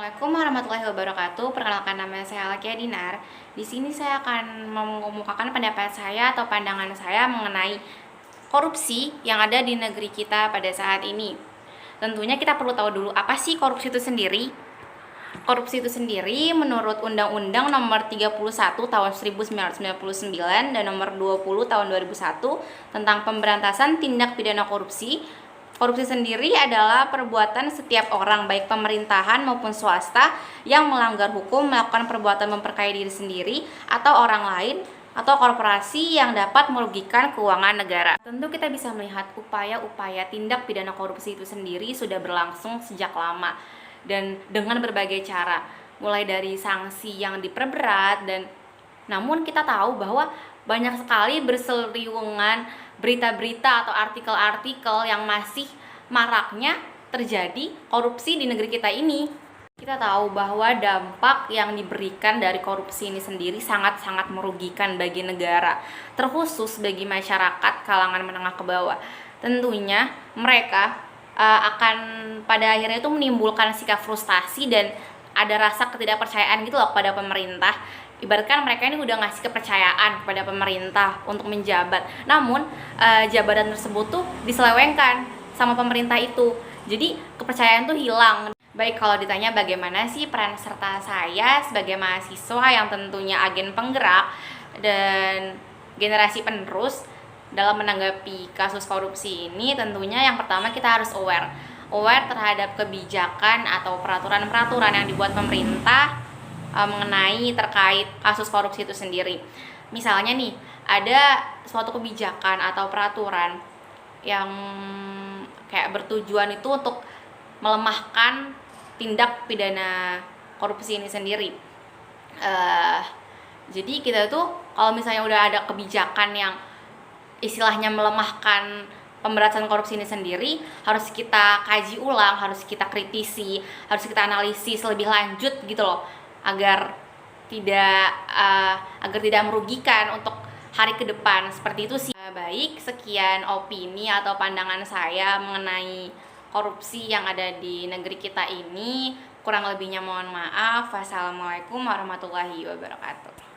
Assalamualaikum warahmatullahi wabarakatuh. Perkenalkan, nama saya Alakia Dinar. Di sini saya akan mengemukakan pendapat saya atau pandangan saya mengenai korupsi yang ada di negeri kita pada saat ini. Tentunya kita perlu tahu dulu apa sih korupsi itu sendiri. Korupsi itu sendiri menurut Undang-Undang Nomor 31 Tahun 1999 dan Nomor 20 Tahun 2001 tentang pemberantasan tindak pidana korupsi. Korupsi sendiri adalah perbuatan setiap orang, baik pemerintahan maupun swasta, yang melanggar hukum, melakukan perbuatan memperkaya diri sendiri atau orang lain, atau korporasi yang dapat merugikan keuangan negara. Tentu kita bisa melihat upaya-upaya tindak pidana korupsi itu sendiri sudah berlangsung sejak lama dan dengan berbagai cara, mulai dari sanksi yang diperberat namun kita tahu bahwa banyak sekali berseliweran berita-berita atau artikel-artikel yang masih maraknya terjadi korupsi di negeri kita ini. Kita tahu bahwa dampak yang diberikan dari korupsi ini sendiri sangat-sangat merugikan bagi negara, terkhusus bagi masyarakat kalangan menengah ke bawah. Tentunya mereka akan pada akhirnya itu menimbulkan sikap frustasi dan ada rasa ketidakpercayaan gitu loh kepada pemerintah. Ibaratkan mereka ini udah ngasih kepercayaan kepada pemerintah untuk menjabat, namun jabatan tersebut tuh diselewengkan sama pemerintah itu, jadi kepercayaan tuh hilang. Baik, kalau ditanya bagaimana sih peran serta saya sebagai mahasiswa yang tentunya agen penggerak dan generasi penerus dalam menanggapi kasus korupsi ini, tentunya yang pertama kita harus aware terhadap kebijakan atau peraturan-peraturan yang dibuat pemerintah mengenai terkait kasus korupsi itu sendiri. Misalnya nih, ada suatu kebijakan atau peraturan yang kayak bertujuan itu untuk melemahkan tindak pidana korupsi ini sendiri. Jadi kita tuh kalau misalnya udah ada kebijakan yang istilahnya melemahkan pemberantasan korupsi ini sendiri, harus kita kaji ulang, harus kita kritisi, harus kita analisis lebih lanjut gitu loh, agar tidak merugikan untuk hari ke depan. Seperti itu sih. Baik, sekian opini atau pandangan saya mengenai korupsi yang ada di negeri kita ini. Kurang lebihnya mohon maaf. Wassalamualaikum warahmatullahi wabarakatuh.